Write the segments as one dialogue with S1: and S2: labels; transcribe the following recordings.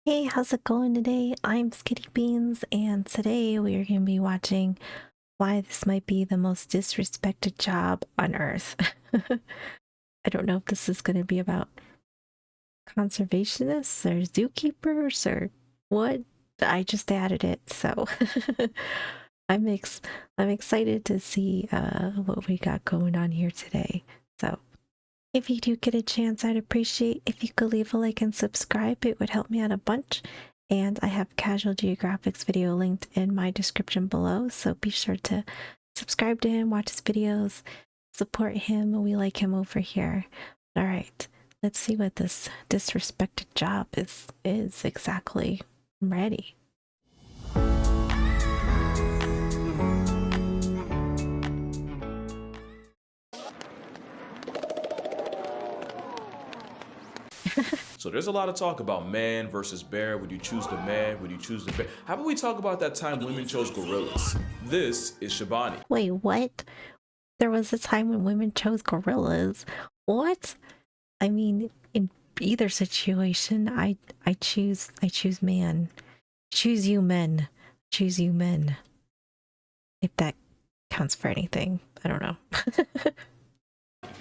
S1: Hey, how's it going today? I'm Skitty Beans, and today we are going to be watching why this might be the most disrespected job on Earth. I don't know if this is going to be about conservationists or zookeepers or what. I just added it, so I'm I'm excited to see what we got going on here today. So if you do get a chance, I'd appreciate if you could leave a like and subscribe. It would help me out a bunch. And I have Casual Geographic's video linked in my description below, so be sure to subscribe to him, watch his videos, support him. We like him over here. All right, let's see what this disrespected job is exactly. I'm ready.
S2: So there's a lot of talk about man versus bear. Would you choose the man? Would you choose the bear? How about we talk about that time women chose gorillas? This is Shabani.
S1: Wait, what? There was a time when women chose gorillas. What? I mean, in either situation, I choose man. Choose you men. Choose you men. If that counts for anything. I don't know.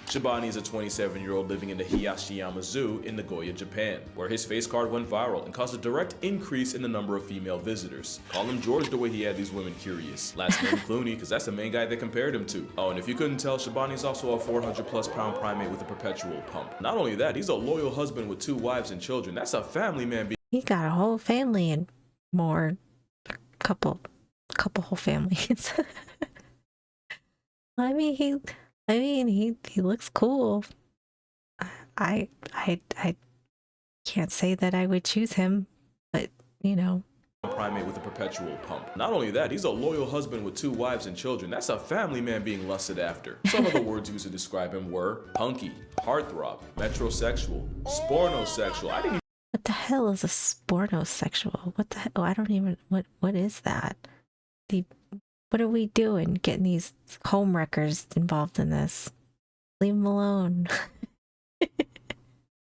S2: Shabani is a 27-year-old living in the Hiyashiyama Zoo in Nagoya, Japan, where his face card went viral and caused a direct increase in the number of female visitors. Call him George the way he had these women curious. Last name Clooney, because that's the main guy they compared him to. Oh, and if you couldn't tell, Shabani's also a 400+ pound primate with a perpetual pump. Not only that, he's a loyal husband with 2 wives and children. That's a family man.
S1: He got a whole family and more. Couple whole families. I mean, he looks cool. I can't say that I would choose him, but you know.
S2: Primate with a perpetual pump. Not only that, he's a loyal husband with 2 wives and children. That's a family man being lusted after. Some of the words used to describe him were punky, heartthrob, metrosexual, spornosexual. I didn't
S1: What the hell is a spornosexual? What the hell? Oh, I don't even. What is that? What are we doing? Getting these home wreckers involved in this? Leave them alone.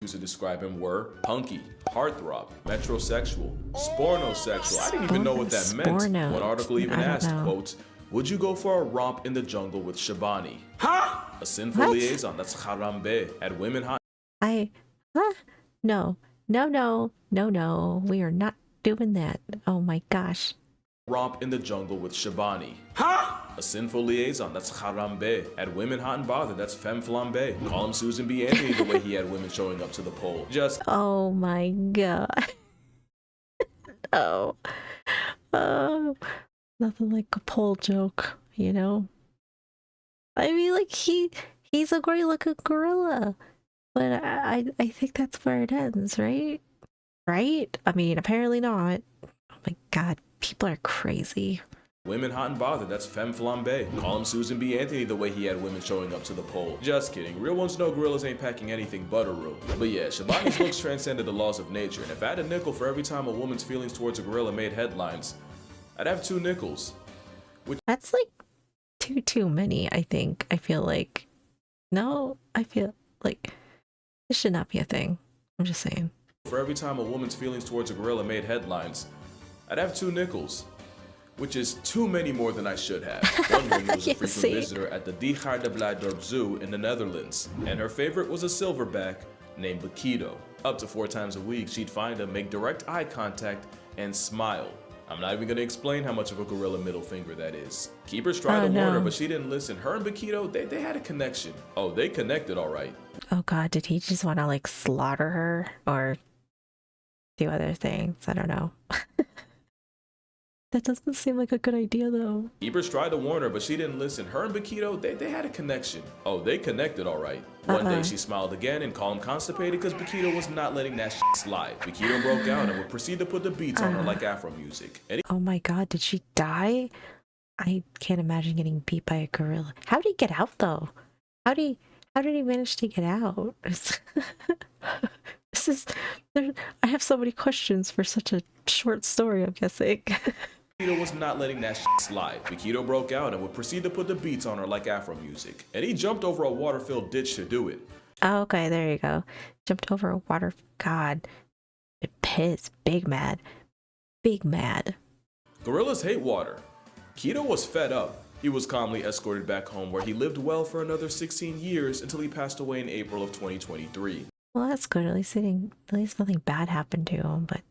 S2: used to describe him were punky, heartthrob, metrosexual, spornosexual. I didn't even know what that meant. One article even asked, quote, would you go for a romp in the jungle with Shabani? Huh? A sinful liaison, that's harambe, at women hot.
S1: No. We are not doing that. Oh my gosh.
S2: Romp in the jungle with Shabani. Huh? A sinful liaison, that's harambe. At women hot and bothered, that's femme flambe. Call him Susan B. Anthony the way he had women showing up to the poll. Just
S1: oh my god. Oh. Nothing like a poll joke, you know? I mean, like, he's a great looking gorilla. But I think that's where it ends, right? Right? I mean, apparently not. Oh my god, people are crazy.
S2: Women hot and bothered, that's femme flambe. Call him Susan B. Anthony the way he had women showing up to the poll. Just kidding, real ones know gorillas ain't packing anything but a room. But yeah, Shabani's looks transcended the laws of nature, and if I had a nickel for every time a woman's feelings towards a gorilla made headlines, I'd have 2 nickels.
S1: That's like too many, I think. I feel like. No, I feel like this should not be a thing. I'm just saying.
S2: For every time a woman's feelings towards a gorilla made headlines, I'd have 2 nickels. Which is too many more than I should have. One woman was a frequent visitor at the Dichar de Blijdorp Zoo in the Netherlands, and her favorite was a silverback named Bakito. Up to 4 times a week, she'd find him, make direct eye contact, and smile. I'm not even gonna explain how much of a gorilla middle finger that is. Keepers tried to warn her, but she didn't listen. Her and Bakito, they had a connection. Oh, they connected all right.
S1: Oh god, did he just want to like slaughter her or do other things? I don't know. That doesn't seem like a good idea though.
S2: Keepers tried to warn her, but she didn't listen. Her and Bakito, they had a connection. Oh, they connected all right. One day she smiled again and called him constipated because Bakito was not letting that shit slide. Bakito broke out and would proceed to put the beats on her like Afro music.
S1: Oh my god, did she die? I can't imagine getting beat by a gorilla. How did he get out though? How did he manage to get out? I have so many questions for such a short story, I'm guessing.
S2: Bakito was not letting that shit slide. Bakito broke out and would proceed to put the beats on her like Afro music. And he jumped over a water-filled ditch to do it.
S1: Oh, okay, there you go. Jumped over a water... God. Pissed, big mad, big mad.
S2: Gorillas hate water. Keto was fed up. He was calmly escorted back home where he lived well for another 16 years until he passed away in April of 2023.
S1: Well, that's good. At least nothing bad happened to him. But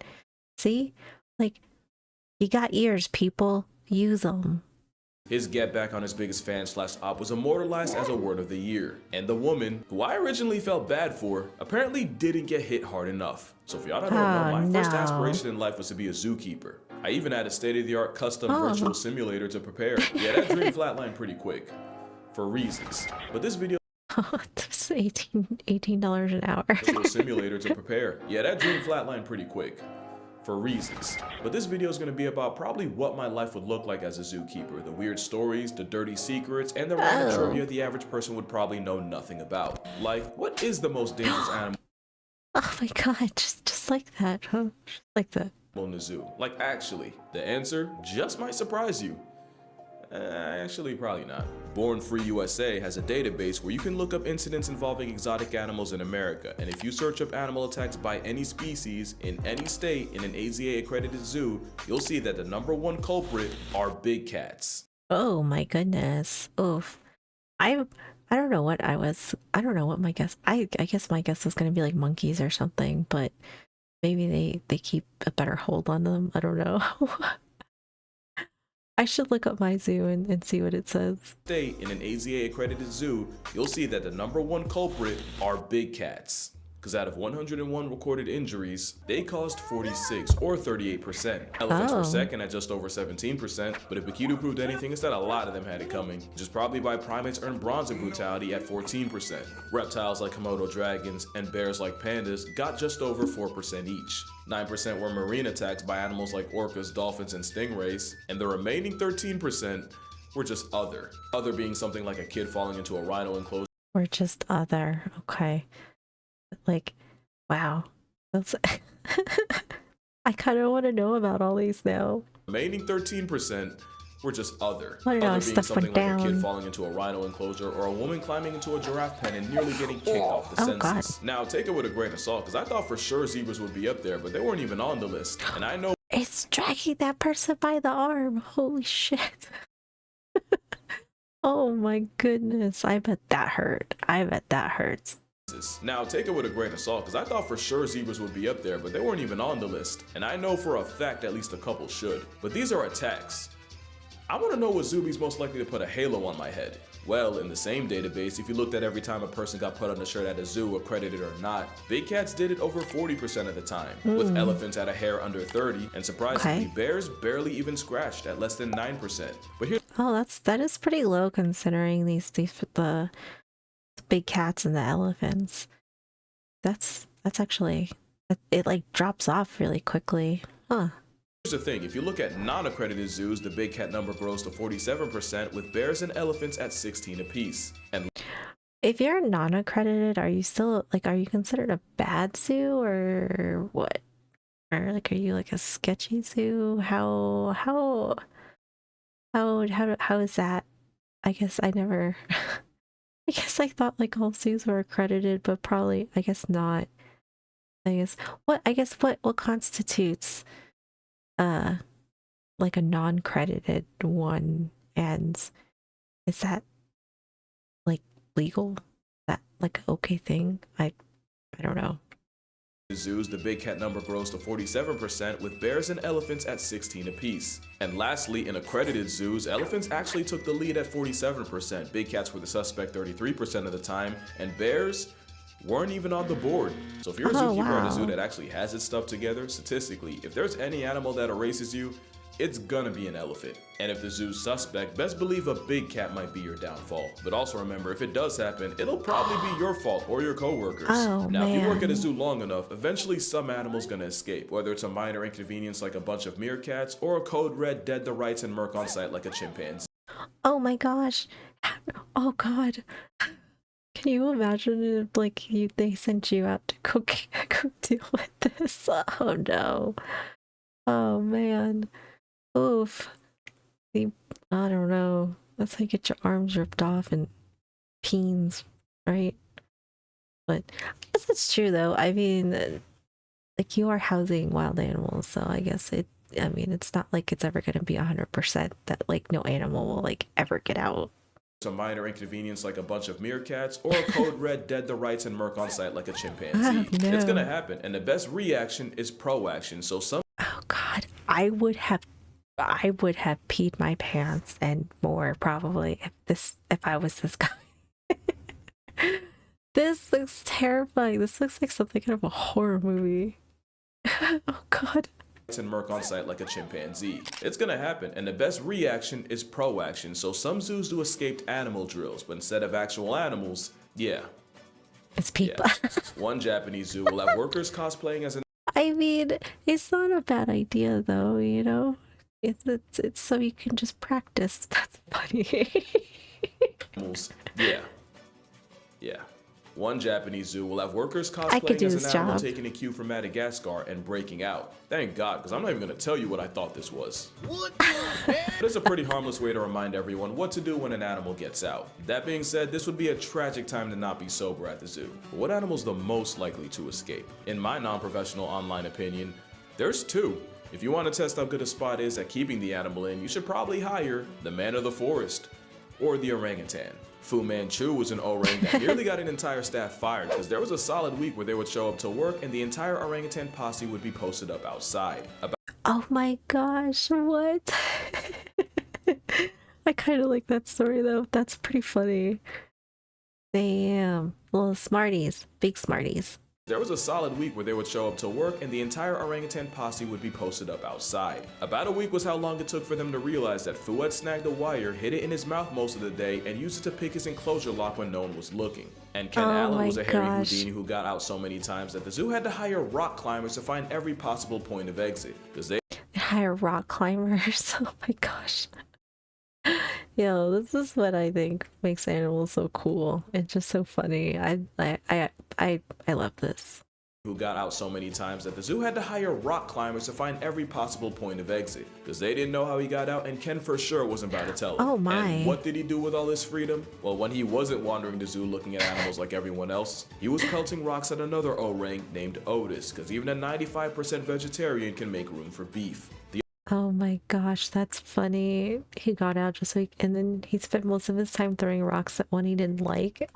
S1: see, like, you got ears, people. Use them.
S2: His get back on his biggest fan /op was immortalized as a word of the year. And the woman, who I originally felt bad for, apparently didn't get hit hard enough. So if y'all don't know, my first aspiration in life was to be a zookeeper. I even had a state-of-the-art custom virtual simulator to prepare. Yeah, that dream flatlined pretty quick. For reasons. But this video
S1: It's $18 an hour.
S2: virtual simulator to prepare. Yeah, that dream flatlined pretty quick. For reasons. But this video is going to be about probably what my life would look like as a zookeeper, the weird stories, the dirty secrets, and the random trivia the average person would probably know nothing about. Like, what is the most dangerous animal
S1: Oh my god, just like that, huh? Just like that.
S2: in the zoo? Like, actually, the answer just might surprise you. Actually, probably not. Born Free USA has a database where you can look up incidents involving exotic animals in America, and if you search up animal attacks by any species in any state in an AZA accredited zoo, you'll see that the #1 culprit are big cats.
S1: Oh my goodness. Oof. I don't know what I don't know what my guess. I guess my guess was gonna be like monkeys or something, but maybe they keep a better hold on them. I don't know. I should look up my zoo and see what it says.
S2: State in an AZA accredited zoo, you'll see that the #1 culprit are big cats. Because out of 101 recorded injuries, they caused 46 or 38%. Elephants were second at just over 17%, but if Bakidu proved anything, it's that a lot of them had it coming, which is probably why primates earned bronze in brutality at 14%. Reptiles like Komodo dragons and bears like pandas got just over 4% each. 9% were marine attacks by animals like orcas, dolphins, and stingrays, and the remaining 13% were just other. Other being something like a kid falling into a rhino enclosure.
S1: Or just other. Okay. Like, wow. That's I kind of want to know about all these now.
S2: Remaining 13% were just other.
S1: I don't know,
S2: Other being something like
S1: down.
S2: a kid falling into a rhino enclosure or a woman climbing into a giraffe pen and nearly getting kicked off the census.
S1: God.
S2: Now, take it with a grain of salt, because I thought for sure zebras would be up there, but they weren't even on the list. And I know
S1: It's dragging that person by the arm. Holy shit. Oh my goodness. I bet that hurt. I bet that hurts.
S2: Now, take it with a grain of salt, because I thought for sure zebras would be up there, but they weren't even on the list. And I know for a fact at least a couple should. But these are attacks. I want to know what zooby's most likely to put a halo on my head. Well, in the same database, if you looked at every time a person got put on a shirt at a zoo, accredited or not, big cats did it over 40% of the time, with elephants at a hair under 30, and surprisingly, bears barely even scratched at less than 9%. But here's
S1: that is pretty low considering the big cats and the elephants. That's actually it like drops off really quickly. Huh.
S2: the thing, if you look at non-accredited zoos, the big cat number grows to 47%, with bears and elephants at 16 apiece. And
S1: if you're non-accredited, are you still like, are you considered a bad zoo or what? Or like, are you like a sketchy zoo? How is that? I guess I never I guess I thought like all zoos were accredited, but probably I guess not. I guess what constitutes like a non-credited one, and is that like legal? Is that like an okay thing? I don't know.
S2: Zoos, the big cat number grows to 47%, with bears and elephants at 16 apiece. And lastly, in accredited zoos, elephants actually took the lead at 47%, big cats were the suspect 33% of the time, and bears weren't even on the board. So if you're a zookeeper at a zoo that actually has its stuff together, statistically, if there's any animal that erases you, it's gonna be an elephant. And if the zoo's suspect, best believe a big cat might be your downfall. But also remember, if it does happen, it'll probably be your fault or your coworkers. Now, if you work at a zoo long enough, eventually some animal's gonna escape, whether it's a minor inconvenience like a bunch of meerkats, or a code red dead to rights and murk on site like a chimpanzee.
S1: Oh my gosh. Oh god. Can you imagine if like they sent you out to go deal with this? Oh no. Oh man. Oof. I don't know. That's like get your arms ripped off and peens, right? But I guess it's true though. I mean, like you are housing wild animals, so I guess I mean, it's not like it's ever going to be 100% that like no animal will like ever get out.
S2: A minor inconvenience like a bunch of meerkats, or a code red dead the rights and murk on site like a chimpanzee.
S1: Oh, no.
S2: It's gonna happen, and the best reaction is proaction. So some
S1: Oh God, I would have peed my pants and more probably if I was this guy. This looks terrifying. This looks like something out of a horror movie. Oh God.
S2: and murk on site like a chimpanzee. It's gonna happen, and the best reaction is proaction. So some zoos do escaped animal drills, but instead of actual animals, yeah.
S1: It's people.
S2: Yeah. One Japanese zoo will have workers cosplaying as an
S1: I mean, it's not a bad idea though, you know? It's so you can just practice. That's funny.
S2: animals. Yeah. Yeah. One Japanese zoo will have workers
S1: I could
S2: cosplaying
S1: do
S2: as
S1: this
S2: an animal
S1: job.
S2: taking a cue from Madagascar and breaking out. Thank God, because I'm not even going to tell you what I thought this was. What the heck? It's a pretty harmless way to remind everyone what to do when an animal gets out. That being said, this would be a tragic time to not be sober at the zoo. But what animal is the most likely to escape? In my non-professional online opinion, there's two. If you want to test how good a spot is at keeping the animal in, you should probably hire the man of the forest or the orangutan. Fu Manchu was an orang that nearly got an entire staff fired because there was a solid week where they would show up to work and the entire orangutan posse would be posted up outside.
S1: Oh my gosh, what? I kind of like that story though. That's pretty funny. Damn. Little smarties. Big smarties.
S2: There was a solid week where they would show up to work and the entire orangutan posse would be posted up outside. About a week was how long it took for them to realize that Fu had snagged a wire, hid it in his mouth most of the day, and used it to pick his enclosure lock when no one was looking. And Ken Allen was a hairy Houdini who got out so many times that the zoo had to hire rock climbers to find every possible point of exit. Because they
S1: hire rock climbers. Oh my gosh. Yo, this is what I think makes animals so cool. It's just so funny. I love this.
S2: Who got out so many times that the zoo had to hire rock climbers to find every possible point of exit. Because they didn't know how he got out, and Ken for sure wasn't about to tell them.
S1: Oh my.
S2: And what did he do with all his freedom? Well, when he wasn't wandering the zoo looking at animals like everyone else, he was pelting rocks at another orang named Otis, because even a 95% vegetarian can make room for beef.
S1: Oh my gosh, that's funny. He got out just so and then he spent most of his time throwing rocks at one he didn't like.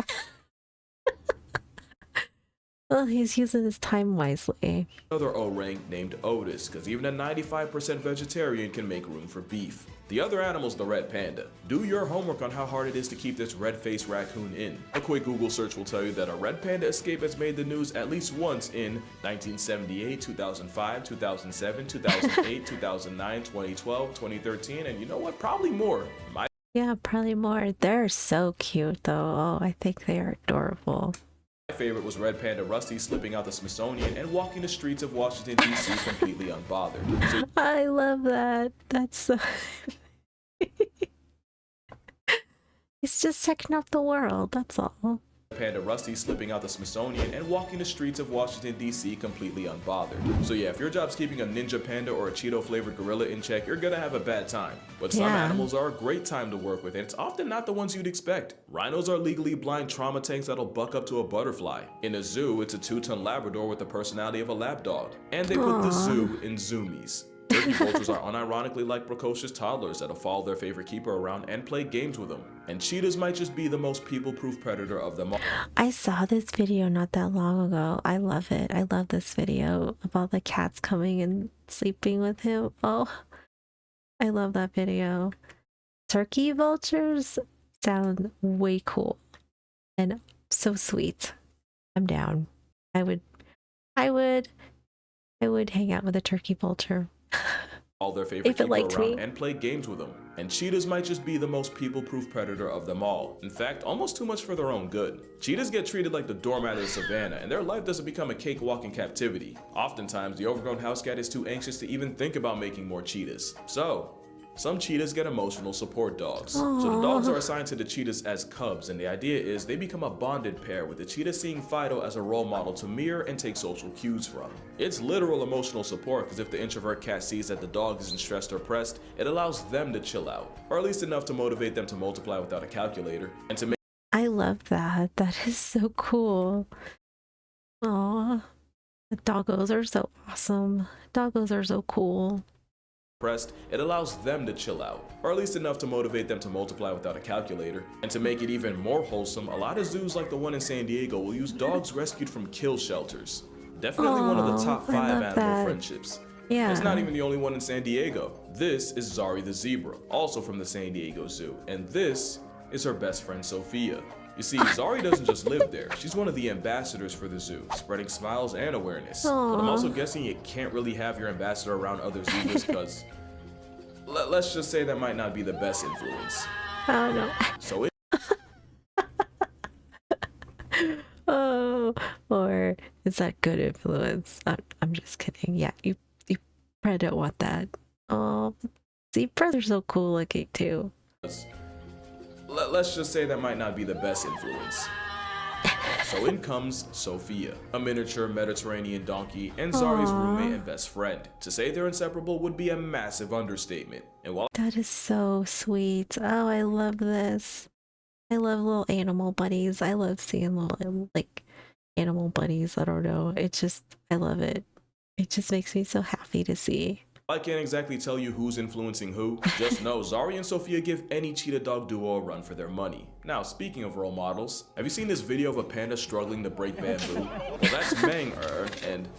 S1: Well, he's using his time wisely.
S2: Another orang named Otis, because even a 95% vegetarian can make room for beef. The other animal's the red panda. Do your homework on how hard it is to keep this red-faced raccoon in. A quick Google search will tell you that a red panda escape has made the news at least once in 1978, 2005, 2007, 2008, 2009, 2012, 2013, and you know what? Probably more.
S1: Yeah, probably more. They're so cute though. Oh, I think they are adorable.
S2: My favorite was Red Panda Rusty slipping out the Smithsonian and walking the streets of Washington, D.C. completely unbothered. So
S1: I love that. That's so... He's just checking out the world, that's all.
S2: Panda Rusty slipping out the Smithsonian and walking the streets of Washington, D.C. completely unbothered. So yeah, if your job's keeping a ninja panda or a Cheeto-flavored gorilla in check, you're gonna have a bad time. But some animals are a great time to work with, and it's often not the ones you'd expect. Rhinos are legally blind trauma tanks that'll buck up to a butterfly. In a zoo, it's a 2-ton Labrador with the personality of a lap dog. And they put the zoo in zoomies. Turkey vultures are unironically like precocious toddlers that'll follow their favorite keeper around and play games with them. And cheetahs might just be the most people-proof predator of them all.
S1: I saw this video not that long ago. I love it. I love this video of all the cats coming and sleeping with him. Oh, I love that video. Turkey vultures sound way cool and so sweet. I'm down. I would hang out with a turkey vulture.
S2: All their favorite keeper around and play games with them. And cheetahs might just be the most people-proof predator of them all. In fact, almost too much for their own good. Cheetahs get treated like the doormat of the savannah, and their life doesn't become a cakewalk in captivity. Oftentimes, the overgrown house cat is too anxious to even think about making more cheetahs. So, some cheetahs get emotional support dogs.
S1: Aww.
S2: So the dogs are assigned to the cheetahs as cubs, and the idea is they become a bonded pair, with the cheetah seeing Fido as a role model to mirror and take social cues from. It's literal emotional support, because if the introvert cat sees that the dog isn't stressed or pressed, it allows them to chill out, or at least enough to motivate them to multiply without a calculator, and to make—
S1: I love that. That is so cool. Aww. The doggos are so awesome. Doggos are so cool.
S2: It allows them to chill out, or at least enough to motivate them to multiply without a calculator. And to make it even more wholesome, a lot of zoos like the one in San Diego will use dogs rescued from kill shelters. Definitely one of the top 5 animal friendships.
S1: Yeah.
S2: It's not even the only one in San Diego. This is Zari the zebra, also from the San Diego Zoo, and this is her best friend Sophia. You see, Zari doesn't just live there. She's one of the ambassadors for the zoo, spreading smiles and awareness.
S1: Aww.
S2: But I'm also guessing you can't really have your ambassador around other zebras because let's just say that might not be the best influence.
S1: Oh no.
S2: So it
S1: Oh, or is that good influence? I'm just kidding. Yeah, you probably don't want that. Oh, zebras are so cool looking too.
S2: let's just say that might not be the best influence. So in comes Sophia, a miniature Mediterranean donkey and Zari's roommate and best friend. To say they're inseparable would be a massive understatement. And while
S1: that is so sweet. Oh, I love this. I love little animal buddies. I love seeing little like animal buddies. I don't know. I love it. It just makes me so happy to see.
S2: I can't exactly tell you who's influencing who. Just know Zari and Sophia give any cheetah dog duo a run for their money. Now, speaking of role models, have you seen this video of a panda struggling to break bamboo? Well, that's Meng, and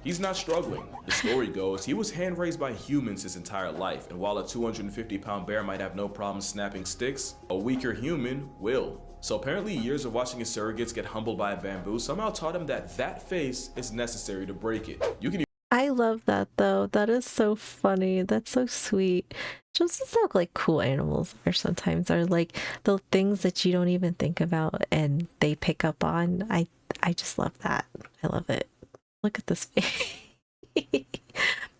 S2: he's not struggling. The story goes, he was hand-raised by humans his entire life, and while a 250-pound bear might have no problem snapping sticks, a weaker human will. So apparently years of watching his surrogates get humbled by a bamboo somehow taught him that that face is necessary to break it. You can
S1: I love that though. That is so funny. That's so sweet. Just so like cool animals are sometimes are like the things that you don't even think about and they pick up on. I just love that. I love it. Look at this face.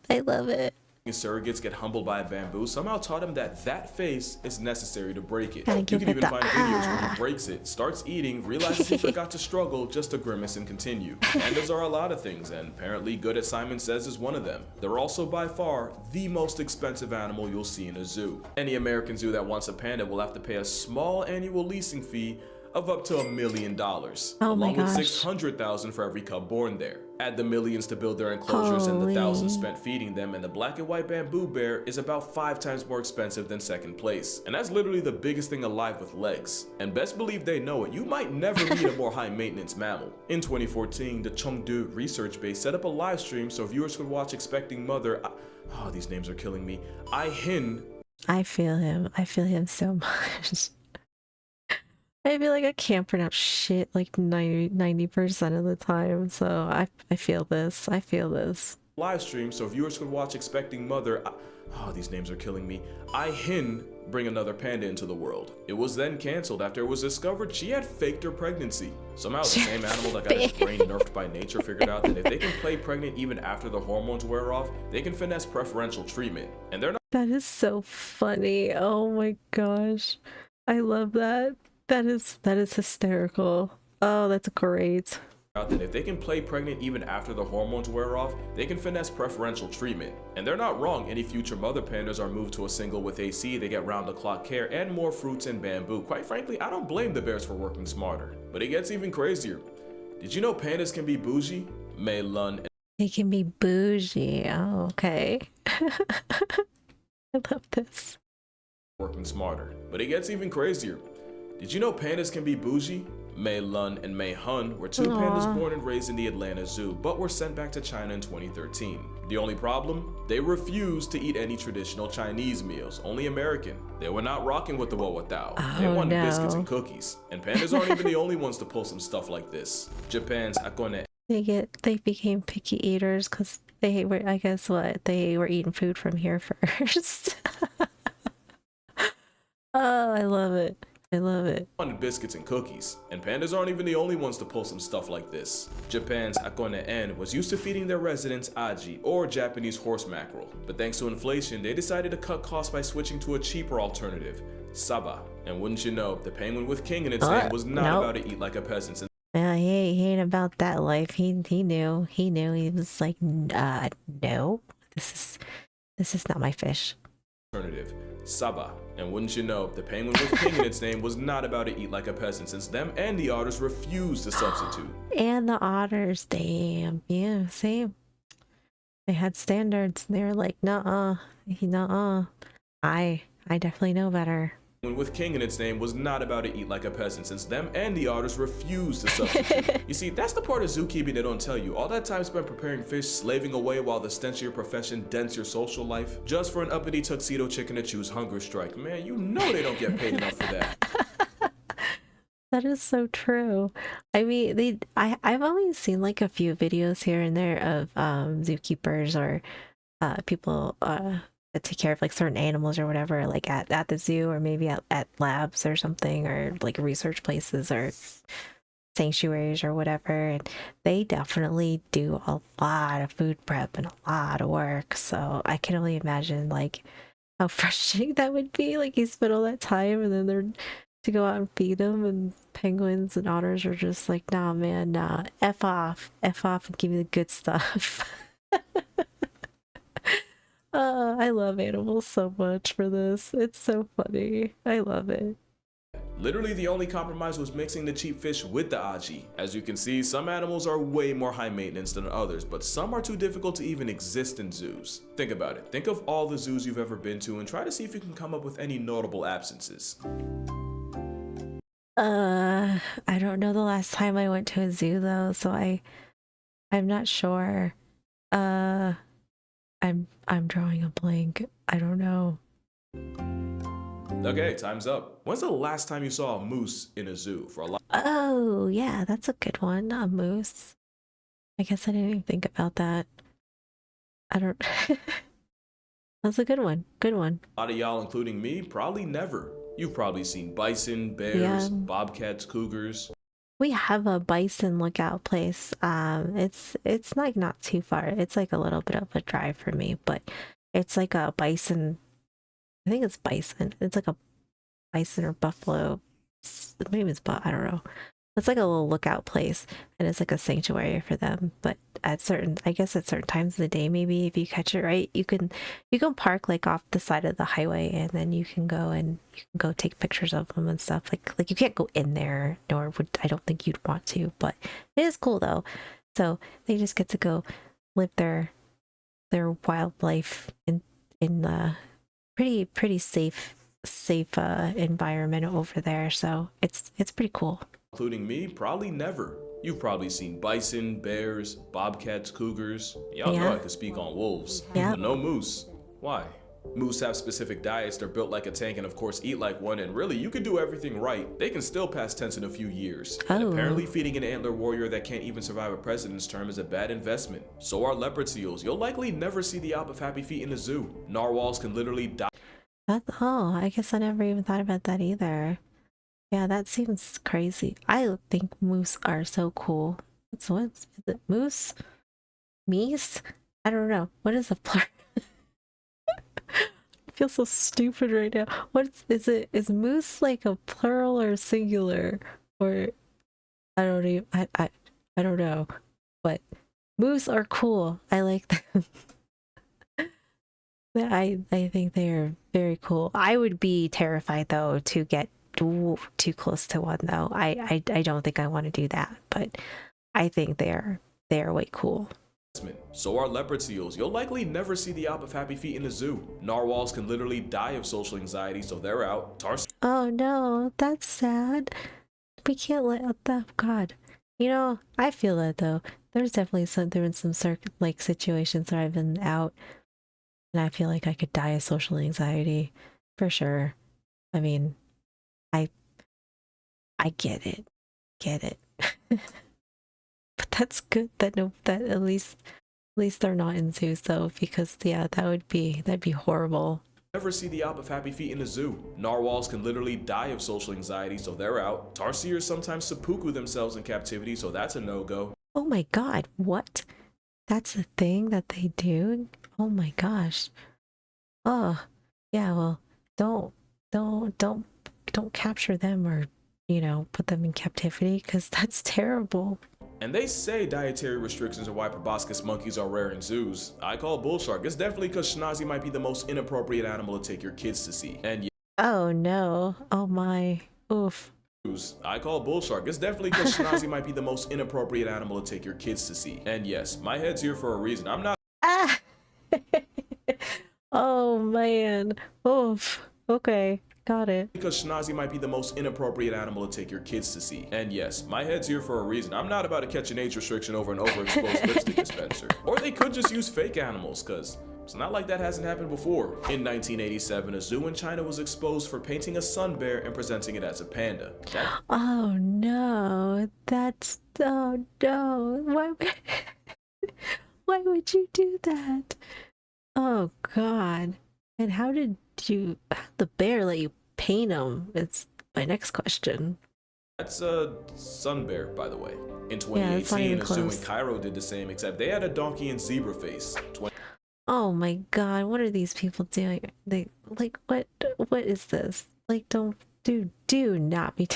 S1: I love it.
S2: His surrogates get humbled by a bamboo somehow taught him that that face is necessary to break it.
S1: Gotta
S2: You
S1: give
S2: can
S1: it
S2: even
S1: the
S2: find videos where he breaks it, starts eating, realizes he forgot to struggle just to grimace and continue. Pandas are a lot of things, and apparently Good as Simon Says is one of them. They're also by far the most expensive animal you'll see in a zoo. Any American zoo that wants a panda will have to pay a small annual leasing fee of up to $1 million,
S1: Oh
S2: along
S1: my
S2: with
S1: gosh.
S2: $600,000 for every cub born there. Add the millions to build their enclosures and the
S1: Holy.
S2: thousands spent feeding them, and the black and white bamboo bear is about 5 times more expensive than second place. And that's literally the biggest thing alive with legs. And best believe they know it, you might never meet a more high maintenance mammal. In 2014, the Chengdu research base set up a live stream so viewers could watch expecting mother, oh these names are killing me, I Hin.
S1: I feel him. I feel him so much. I feel like I can't pronounce shit like 90% of the time. So I feel this. I feel this.
S2: Live stream so viewers could watch expecting mother, oh these names are killing me, I Hin bring another panda into the world. It was then canceled after it was discovered she had faked her pregnancy. Somehow the same animal that got its brain nerfed by nature figured out that if they can play pregnant even after the hormones wear off, they can finesse preferential treatment. And they're not
S1: That is so funny. Oh my gosh. I love that. That is hysterical. Oh, that's great.
S2: out that if they can play pregnant even after the hormones wear off, they can finesse preferential treatment. And they're not wrong, any future mother pandas are moved to a single with AC, they get round-the-clock care and more fruits and bamboo. Quite frankly, I don't blame the bears for working smarter. But it gets even crazier. Did you know pandas can be bougie? Mei Lun.
S1: They can be bougie. Oh, okay. I love this.
S2: Working smarter. But it gets even crazier. Did you know pandas can be bougie? Mei Lun and Mei Hun were two pandas born and raised in the Atlanta Zoo, but were sent back to China in 2013. The only problem? They refused to eat any traditional Chinese meals, only American. They were not rocking with the wo without. They wanted biscuits and cookies. And pandas aren't even the only ones to pull some stuff like this. Japan's Akone.
S1: They became picky eaters because they were, I guess what, they were eating food from here first. Oh, I love it. I love it.
S2: Wanted biscuits and cookies, and pandas aren't even the only ones to pull some stuff like this. Japan's Akone-en was used to feeding their residents aji, or Japanese horse mackerel, but thanks to inflation, they decided to cut costs by switching to a cheaper alternative, saba. And wouldn't you know, the penguin with king in its name was not about to eat like a peasant.
S1: Yeah, he ain't about that life. He knew. He was like, no, this is not my fish.
S2: Alternative. Saba. And wouldn't you know, the penguin with king in its name was not about to eat like a peasant, since them and the otters refused to substitute.
S1: And the otters, damn. Yeah, same. They had standards. They were like, nuh-uh, nuh-uh. I definitely know better.
S2: With king in its name was not about to eat like a peasant, since them and the otters refused to substitute. You see, that's the part of zookeeping they don't tell you. All that time spent preparing fish, slaving away while the stench of your profession dents your social life, just for an uppity tuxedo chicken to choose hunger strike. Man, you know they don't get paid enough for that.
S1: That is so true. I mean, I've only seen like a few videos here and there of zookeepers or people that take care of like certain animals or whatever, like at the zoo or maybe at labs or something, or like research places or sanctuaries or whatever. And they definitely do a lot of food prep and a lot of work. So I can only imagine like how frustrating that would be. Like you spend all that time and then they're to go out and feed them, and penguins and otters are just like, nah man, nah, F off and give me the good stuff. I love animals so much for this. It's so funny. I love it.
S2: Literally the only compromise was mixing the cheap fish with the aji. As you can see, some animals are way more high maintenance than others, but some are too difficult to even exist in zoos. Think about it. Think of all the zoos you've ever been to and try to see if you can come up with any notable absences.
S1: I don't know the last time I went to a zoo though, so I'm not sure. I'm drawing a blank. I don't know.
S2: Okay, time's up. When's the last time you saw a moose in a zoo? For a lot.
S1: Oh, yeah, that's a good one. A moose. I guess I didn't even think about that. I don't. That's a good one. Good one.
S2: A lot of y'all, including me, probably never. You've probably seen bison, bears, bobcats, cougars.
S1: We have a bison lookout place. It's like not too far. It's like a little bit of a drive for me, but it's like a bison. I think it's bison. It's like a bison or buffalo. Maybe it's I don't know. It's like a little lookout place, and it's like a sanctuary for them. But I guess at certain times of the day, maybe if you catch it right, you can park like off the side of the highway, and then you can go take pictures of them and stuff. Like you can't go in there, nor would I don't think you'd want to, but it is cool though. So they just get to go live their wildlife in the pretty safe environment over there. So it's pretty cool.
S2: Including me, probably never. You've probably seen bison, bears, bobcats, cougars. Y'all know I could speak on wolves, but no moose. Why? Moose have specific diets, they're built like a tank and of course eat like one, and really you can do everything right. They can still pass tense in a few years. And apparently feeding an antler warrior that can't even survive a president's term is a bad investment. So are leopard seals. You'll likely never see the Alp of Happy Feet in the zoo. Narwhals can literally die.
S1: I guess I never even thought about that either. Yeah, that seems crazy. I think moose are so cool. Is it moose? Meese? I don't know. What is a plural? I feel so stupid right now. Is moose like a plural or singular? Or I don't even I don't know. But moose are cool. I like them. I think they are very cool. I would be terrified though to get too close to one though. I don't think I want to do that, but I think they're way cool.
S2: So are leopard seals. You'll likely never see the Alp of Happy Feet in the zoo. Narwhals can literally die of social anxiety, so they're out.
S1: Oh no, that's sad. We can't let that. God, you know, I feel that though. There's definitely there been some like situations where I've been out, and I feel like I could die of social anxiety, for sure. I mean, I get it. But that's good that that at least they're not in zoos though, because yeah, that'd be horrible.
S2: Never see the Alp of Happy Feet in the zoo. Narwhals can literally die of social anxiety, so they're out. Tarsiers sometimes seppuku themselves in captivity, so that's a no-go.
S1: Oh my god, what? That's a thing that they do? Oh my gosh. Oh, yeah, well, don't capture them or, you know, put them in captivity, because that's terrible.
S2: And they say dietary restrictions are why proboscis monkeys are rare in zoos. I call bull shark. It's definitely because schnazi might be the most inappropriate animal to take your kids to see. And
S1: Oh no. Oh my. Oof.
S2: I call bull shark. It's definitely because schnazi might be the most inappropriate animal to take your kids to see. And yes, my head's here for a reason. I'm not
S1: Ah! Oh man. Oof. Okay. Got it.
S2: because schnazi might be the most inappropriate animal to take your kids to see. And yes, my head's here for a reason. I'm not about to catch an age restriction over an overexposed lipstick dispenser. Or they could just use fake animals, cause it's not like that hasn't happened before. In 1987, a zoo in China was exposed for painting a sun bear and presenting it as a panda.
S1: Oh no. That's oh no. Why would you do that? Oh god. And how did the bear let you paint him? It's my next question.
S2: That's a sun bear, by the way. In
S1: Yeah, it's not
S2: 2018,
S1: even
S2: a zoo in
S1: close.
S2: Cairo did the same, except they had a donkey and zebra face.
S1: Oh my god, what are these people doing? They like what is this? Like don't do not be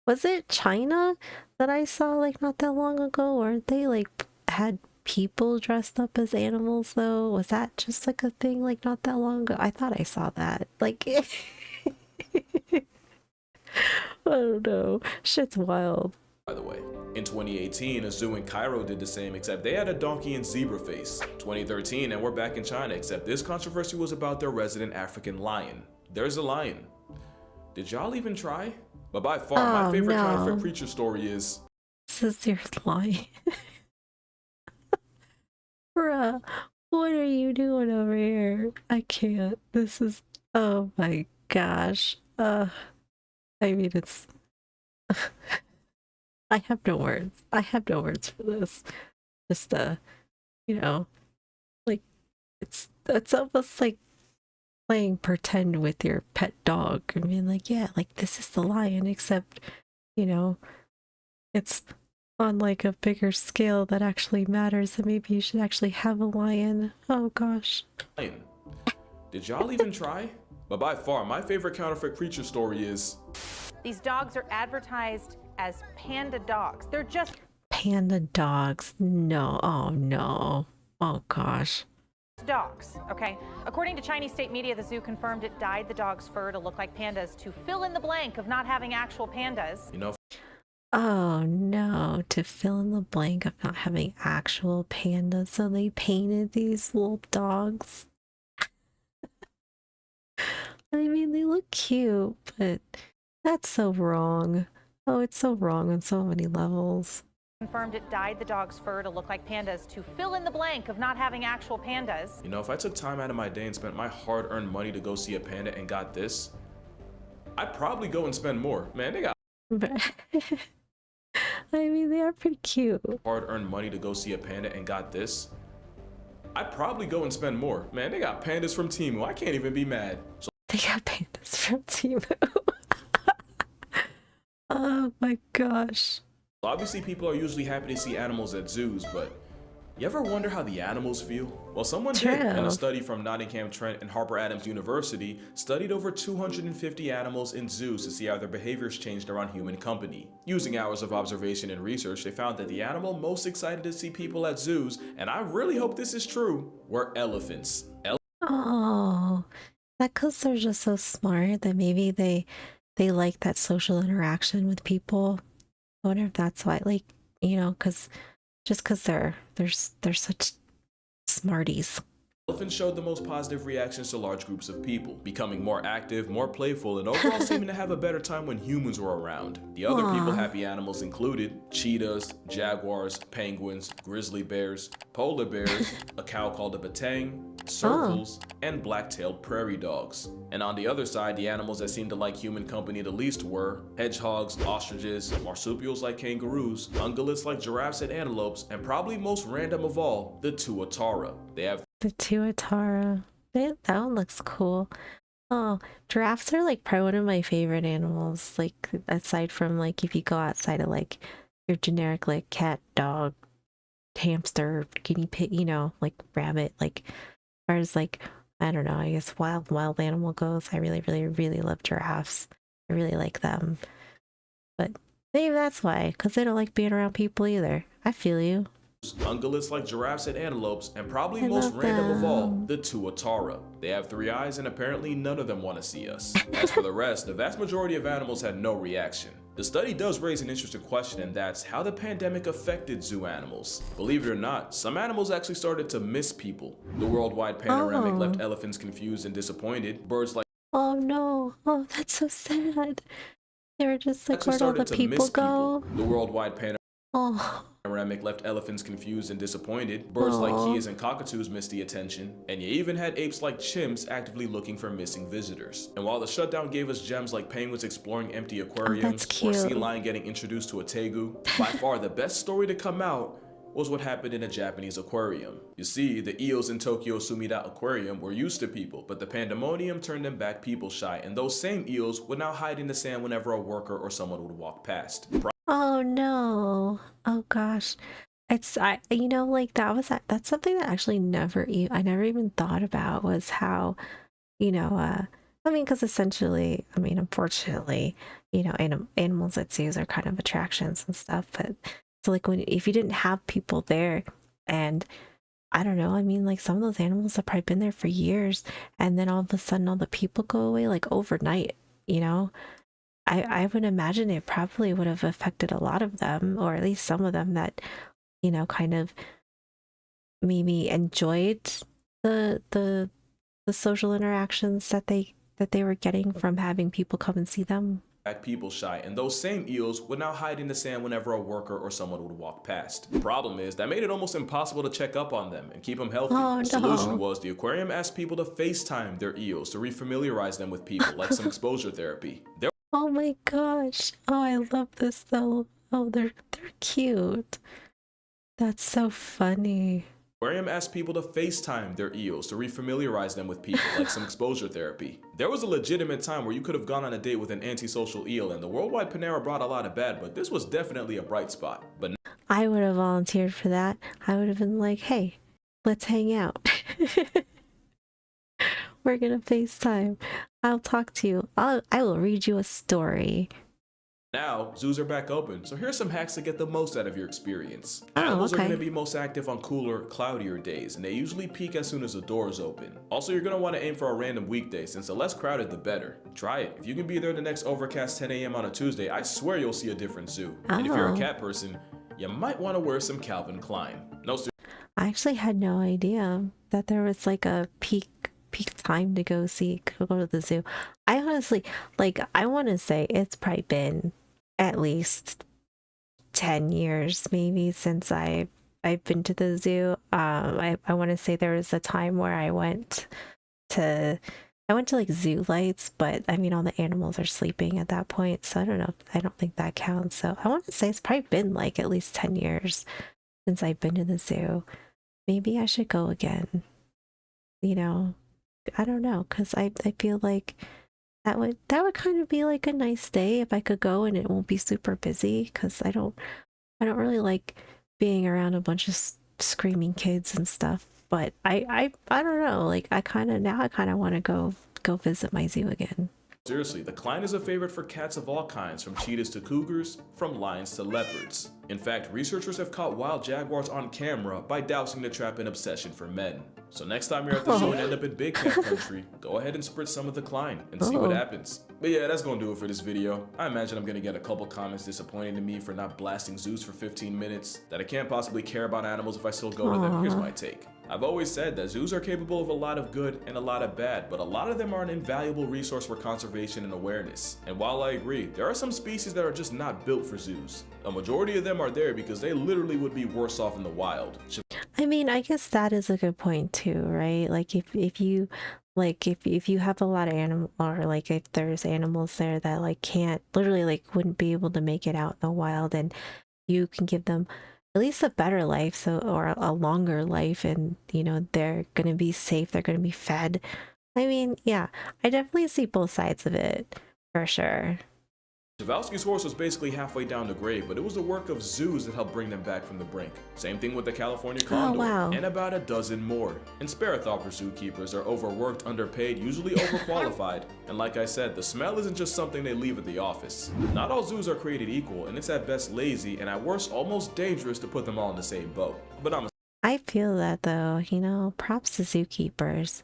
S1: Was it China that I saw like not that long ago where they like had people dressed up as animals though? Was that just like a thing like not that long ago? I thought I saw that. Like I don't know. Shit's wild.
S2: By the way, in 2018, a zoo in Cairo did the same, except they had a donkey and zebra face. 2013, and we're back in China, except this controversy was about their resident African lion. There's a lion. Did y'all even try? But by far, my favorite counterfeit creature story is...
S1: This is your line. Bruh, what are you doing over here? I can't. This is... Oh my gosh. I mean, it's... I have no words. I have no words for this. Just, you know, like, it's almost like playing pretend with your pet dog and being like, yeah, like, this is the lion, except, you know, it's on like a bigger scale that actually matters, and maybe you should actually have a lion. Oh gosh.
S2: Lion. Did y'all even try? But by far, my favorite counterfeit creature story is...
S3: These dogs are advertised as panda dogs. They're just
S1: Panda dogs. No. Oh no. Oh gosh.
S3: dogs, okay? According to Chinese state media, the zoo confirmed it dyed the dog's fur to look like pandas to fill in the blank of not having actual pandas.
S2: You know,
S1: Oh no, to fill in the blank of not having actual pandas, so they painted these little dogs. I mean, they look cute, but that's so wrong. Oh, it's so wrong on so many levels.
S3: Confirmed it dyed the dog's fur to look like pandas to fill in the blank of not having actual pandas.
S2: You know, if I took time out of my day and spent my hard-earned money to go see a panda and got this, I'd probably go and spend more. Man, they got
S1: But I mean, they are pretty cute.
S2: hard-earned money to go see a panda and got this, I'd probably go and spend more. Man, they got pandas from Temu. I can't even be mad. So
S1: They got pandas from Temu. Oh my gosh.
S2: obviously people are usually happy to see animals at zoos, but you ever wonder how the animals feel? Well, someone did, and a study from Nottingham Trent and Harper Adams University studied over 250 animals in zoos to see how their behaviors changed around human company. Using hours of observation and research, they found that the animal most excited to see people at zoos, and I really hope this is true, were elephants.
S1: Oh, that because they're just so smart that maybe they like that social interaction with people. I wonder if that's why, like, you know, because just because they're such smarties.
S2: Elephants showed the most positive reactions to large groups of people, becoming more active, more playful, and overall seeming to have a better time when humans were around. The other people-happy animals included cheetahs, jaguars, penguins, grizzly bears, polar bears, a cow called a batang, servals, and black-tailed prairie dogs. And on the other side, the animals that seemed to like human company the least were hedgehogs, ostriches, marsupials like kangaroos, ungulates like giraffes and antelopes, and probably most random of all, the tuatara. They have
S1: The tuatara. That one looks cool. Oh, giraffes are like probably one of my favorite animals. Like aside from like if you go outside of like your generic like cat, dog, hamster, guinea pig, you know, like rabbit, like as far as like I don't know, I guess wild animal goes, I really love giraffes. I really like them. But Maybe that's why, because they don't like being around people either. I feel you.
S2: ungulates like giraffes and antelopes, and probably
S1: I
S2: most
S1: love
S2: random of all,
S1: them.
S2: the tuatara. They have 3 eyes and apparently none of them want to see us. As for the rest, the vast majority of animals had no reaction. The study does raise an interesting question, and that's how the pandemic affected zoo animals. Believe it or not, some animals actually started to miss people. The worldwide panoramic
S1: Oh.
S2: left elephants confused and disappointed. Birds like
S1: Oh no. Oh, that's so sad. They were just like,
S2: actually
S1: where'd all the
S2: started to
S1: people
S2: miss people.
S1: go?
S2: The worldwide
S1: Oh.
S2: panoramic left elephants confused and disappointed. Birds like
S1: Oh.
S2: kias and cockatoos missed the attention. And you even had apes like chimps actively looking for missing visitors. And while the shutdown gave us gems like penguins exploring empty
S1: Oh, that's
S2: aquariums or a sea
S1: cute.
S2: lion getting introduced to a tegu, by far the best story to come out was what happened in a Japanese aquarium. You see, the eels in Tokyo Sumida Aquarium were used to people, but the pandemonium turned them back people shy, and those same eels would now hide in the sand whenever a worker or someone would walk past.
S1: Oh no. Oh gosh. It's like that's something that actually I never even thought about was how, you know, I mean, because essentially, I mean, unfortunately, animals at zoos are kind of attractions and stuff, but so like if you didn't have people there and I don't know, I mean, like some of those animals have probably been there for years and then all of a sudden all the people go away like overnight, you know? I would imagine it probably would have affected a lot of them, or at least some of them that, kind of maybe enjoyed the the social interactions that they were getting from having people come and see them.
S2: People shy, and those same eels would now hide in the sand whenever a worker or someone would walk past. The problem is that made it almost impossible to check up on them and keep them healthy.
S1: Oh
S2: The solution
S1: no.
S2: was the aquarium asked people to FaceTime their eels to refamiliarize them with people, like some exposure therapy. There
S1: Oh my gosh. Oh, I love this though. Oh, they're cute. That's so funny.
S2: aquarium asked people to FaceTime their eels to refamiliarize them with people, like some exposure therapy. There was a legitimate time where you could have gone on a date with an antisocial eel, and the worldwide Panera brought a lot of bad, but this was definitely a bright spot. But
S1: I would have volunteered for that. I would have been like, "Hey, let's hang out." We're gonna FaceTime. I'll talk to you. I will read you a story.
S2: now, zoos are back open, so here's some hacks to get the most out of your experience.
S1: Oh,
S2: Animals are
S1: okay.
S2: going to be most active on cooler, cloudier days, and they usually peak as soon as the doors open. Also, you're going to want to aim for a random weekday, since the less crowded, the better. Try it. If you can be there the next overcast 10 a.m. on a Tuesday, I swear you'll see a different zoo. And if you're a
S1: Oh,
S2: cat person, you might want to wear some Calvin Klein. No,
S1: I actually had no idea that there was like a peak time to go to the zoo. I honestly I want to say it's probably been at least 10 years maybe since I've been to the zoo. I want to say there was a time where to I went to like zoo lights, but I mean all the animals are sleeping at that point, so I don't know. I don't think that counts. So I want to say it's probably been like at least 10 years since I've been to the zoo. Maybe I should go again. You know, I don't know, because I feel like that would kind of be like a nice day if I could go and it won't be super busy, because I don't really like being around a bunch of screaming kids and stuff. But I don't know, like I kind of want to go visit my zoo again.
S2: seriously, the Klein is a favorite for cats of all kinds, from cheetahs to cougars, from lions to leopards. In fact, researchers have caught wild jaguars on camera by dousing the trap in obsession for men. So next time you're at the zoo and end up in big cat country, go ahead and spritz some of the Klein and see what
S1: Oh,
S2: happens. But yeah, that's gonna do it for this video. I imagine I'm gonna get a couple comments disappointing to me for not blasting zoos for 15 minutes, that I can't possibly care about animals if I still go to them. Here's
S1: aw.
S2: my take. I've always said that zoos are capable of a lot of good and a lot of bad, but a lot of them are an invaluable resource for conservation and awareness. And while I agree, there are some species that are just not built for zoos. A majority of them are there because they literally would be worse off in the wild.
S1: I mean, I guess that is a good point too, right? Like if you if you have a lot of animal, or like if there's animals there that like can't literally like wouldn't be able to make it out in the wild, and you can give them at least a better life, so or a longer life, and they're gonna be safe, they're gonna be fed. I mean, yeah, I definitely see both sides of it for sure.
S2: Przewalski's horse was basically halfway down the grade, but it was the work of zoos that helped bring them back from the brink. Same thing with the California condor,
S1: wow.
S2: and about a dozen more. And Sparathover zookeepers are overworked, underpaid, usually overqualified. And like I said, the smell isn't just something they leave at the office. Not all zoos are created equal, and it's at best lazy, and at worst almost dangerous to put them all in the same boat. But
S1: I feel that though, you know, props to zookeepers.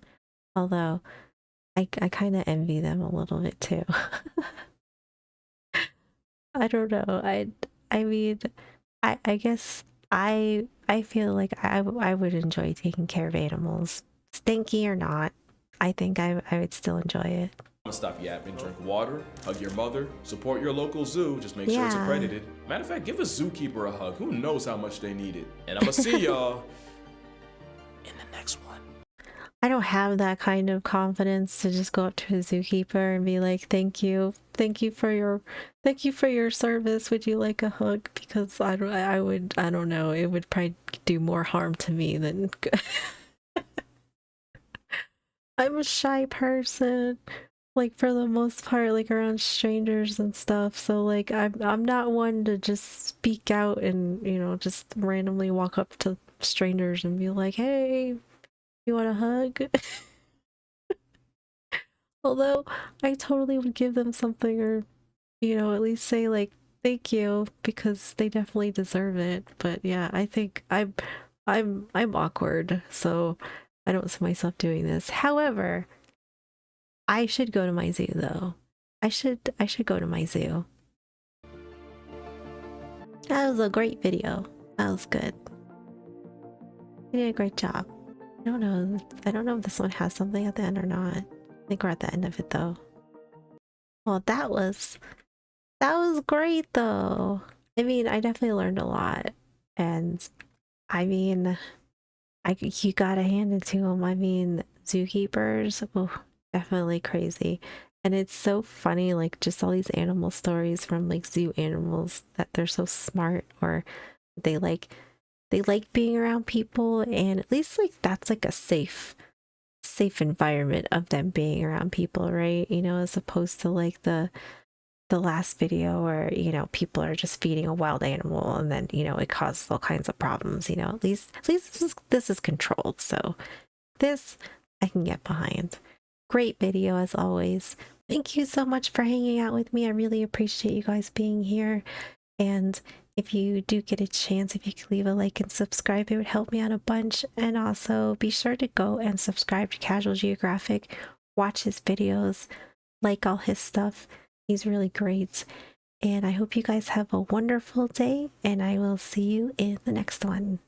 S1: Although, I kind of envy them a little bit too. I don't know. I mean, I guess I feel like I would enjoy taking care of animals, stinky or not. I think I would still enjoy it.
S2: I'm gonna stop yapping, drink water, hug your mother, support your local zoo, just make sure it's accredited. Matter of fact, give a zookeeper a hug. Who knows how much they need it? And I'm gonna see y'all in the next one.
S1: I don't have that kind of confidence to just go up to a zookeeper and be like, thank you for your service. Would you like a hug? Because I don't know, it would probably do more harm to me than good. I'm a shy person, like for the most part, like around strangers and stuff. So like I'm not one to just speak out and, you know, just randomly walk up to strangers and be like, hey, you want a hug? Although I totally would give them something, or, you know, at least say like thank you, because they definitely deserve it. But yeah, I think I'm awkward, so I don't see myself doing this. However, I should go to my zoo though. I should go to my zoo. That was a great video. That was good. You did a great job. I don't know if this one has something at the end or not. I think we're at the end of it though. Well, that was great though. I mean, I definitely learned a lot, and I mean, you gotta hand it to them. I mean, zookeepers, oh, definitely crazy. And it's so funny, like just all these animal stories from like zoo animals, that they're so smart, or they like being around people, and at least like that's like a safe environment of them being around people, right? You know, as opposed to like the last video where, you know, people are just feeding a wild animal and then, you know, it causes all kinds of problems. You know, at least this is controlled, so this I can get behind. Great video as always. Thank you so much for hanging out with me. I really appreciate you guys being here. And if you do get a chance, if you could leave a like and subscribe, it would help me out a bunch. And also be sure to go and subscribe to Casual Geographic, watch his videos, like all his stuff. He's really great. And I hope you guys have a wonderful day, and I will see you in the next one.